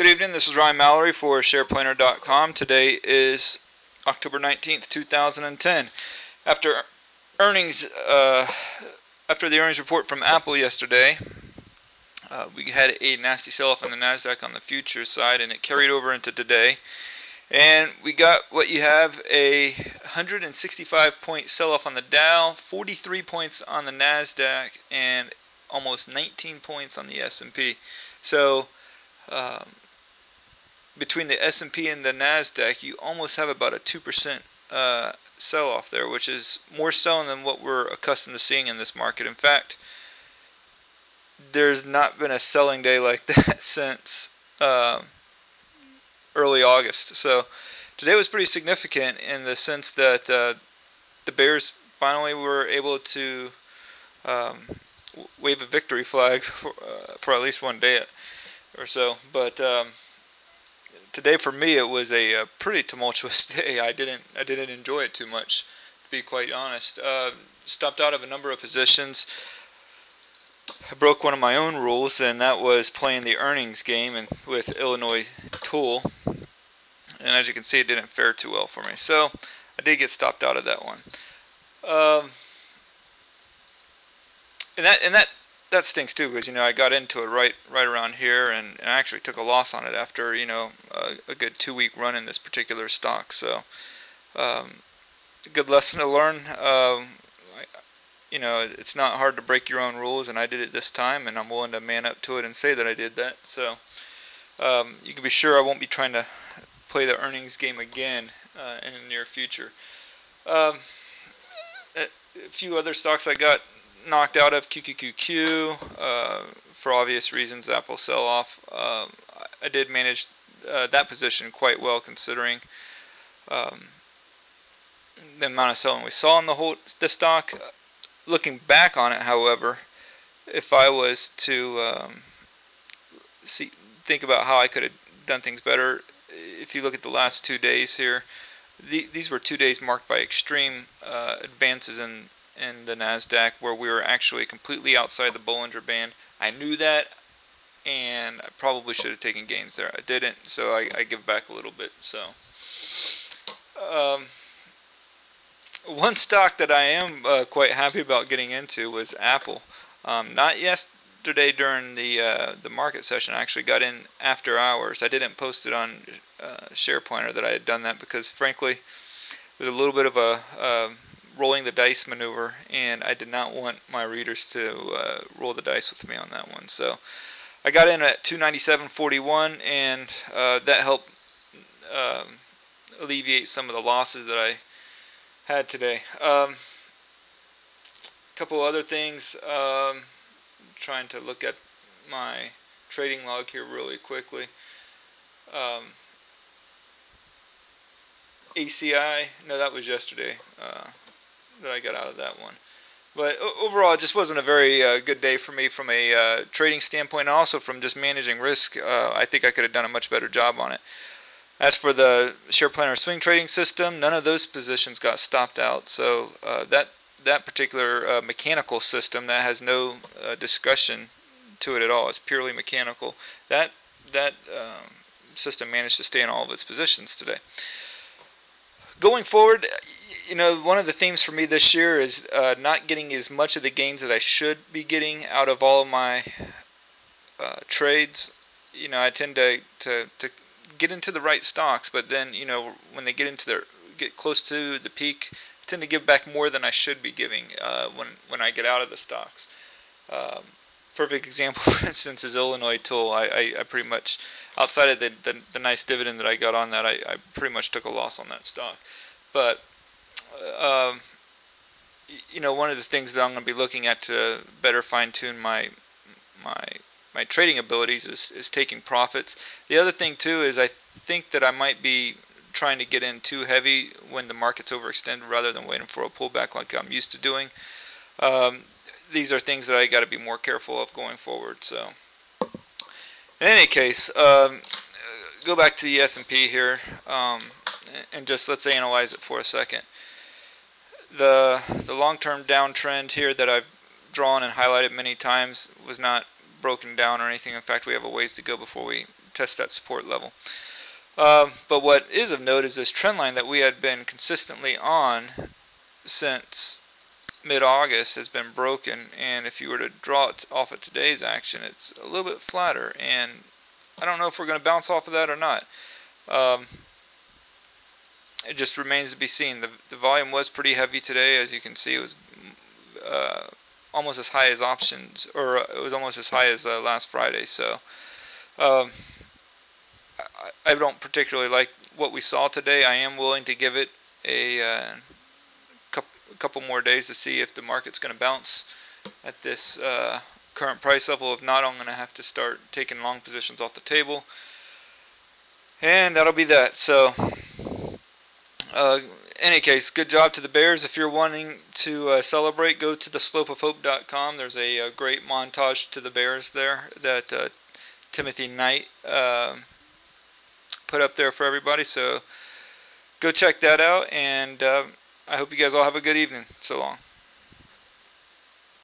Good evening, this is Ryan Mallory for SharePlanner.com. Today is October 19th, 2010. After earnings, after the earnings report from Apple yesterday, we had a nasty sell-off on the NASDAQ on the futures side, and it carried over into today. And we got what you have, a 165-point sell-off on the Dow, 43 points on the NASDAQ, and almost 19 points on the S&P. So between the S&P and the NASDAQ, you almost have about a 2% sell-off there, which is more selling than what we're accustomed to seeing in this market. In fact, there's not been a selling day like that since early August. So today was pretty significant in the sense that the bears finally were able to wave a victory flag for at least one day or so. But today for me it was a pretty tumultuous day. I didn't enjoy it too much, to be quite honest. Stopped out of a number of positions. I broke one of my own rules, and that was playing the earnings game and with Illinois Tool. And as you can see, it didn't fare too well for me. So I did get stopped out of that one. And that stinks too, because I got into it right around here, and I actually took a loss on it after a good 2-week run in this particular stock. So a good lesson to learn. It's not hard to break your own rules, and I did it this time, and I'm willing to man up to it and say that I did that. So you can be sure I won't be trying to play the earnings game again in the near future. A few other stocks I got knocked out of: QQQQ, for obvious reasons, Apple sell-off. I did manage that position quite well, considering the amount of selling we saw in the stock. Looking back on it, however, if I was to think about how I could have done things better, if you look at the last 2 days here, these were 2 days marked by extreme advances in the NASDAQ, where we were actually completely outside the Bollinger Band. I knew that, and I probably should have taken gains there. I didn't, so I give back a little bit. So one stock that I am quite happy about getting into was Apple. Not yesterday during the market session. I actually got in after hours. I didn't post it on SharePlanner that I had done that, because frankly it was a little bit of a rolling the dice maneuver, and I did not want my readers to roll the dice with me on that one. So I got in at 297.41, and that helped alleviate some of the losses that I had today. Couple other things. Trying to look at my trading log here really quickly. ACI, no, that was yesterday that I got out of that one. But overall, it just wasn't a very good day for me from a trading standpoint, and also from just managing risk. I think I could have done a much better job on it. As for the SharePlanner swing trading system, none of those positions got stopped out. So that particular mechanical system that has no discussion to it at all, it's purely mechanical. That system managed to stay in all of its positions today. Going forward, one of the themes for me this year is not getting as much of the gains that I should be getting out of all of my trades. I tend to get into the right stocks, but then when they get close to the peak, I tend to give back more than I should be giving when I get out of the stocks. Perfect example, for instance, is Illinois Tool. I pretty much, outside of the nice dividend that I got on that, I pretty much took a loss on that stock. But one of the things that I'm going to be looking at to better fine-tune my trading abilities is taking profits. The other thing too is I think that I might be trying to get in too heavy when the market's overextended, rather than waiting for a pullback like I'm used to doing. These are things that I got to be more careful of going forward. So, in any case, go back to the S&P here, and just let's analyze it for a second. The long-term downtrend here that I've drawn and highlighted many times was not broken down or anything. In fact, we have a ways to go before we test that support level. But what is of note is this trend line that we had been consistently on since mid-August has been broken, and if you were to draw it off of today's action, it's a little bit flatter, and I don't know if we're going to bounce off of that or not. It just remains to be seen. The volume was pretty heavy today, as you can see. It was almost as high as options, or it was almost as high as last Friday. So I don't particularly like what we saw today. I am willing to give it a couple more days to see if the market's going to bounce at this current price level. If not, I'm going to have to start taking long positions off the table, and that'll be that. So any case, good job to the Bears. If you're wanting to celebrate, go to theslopeofhope.com. There's a great montage to the Bears there that Timothy Knight put up there for everybody. So go check that out, and I hope you guys all have a good evening. So long.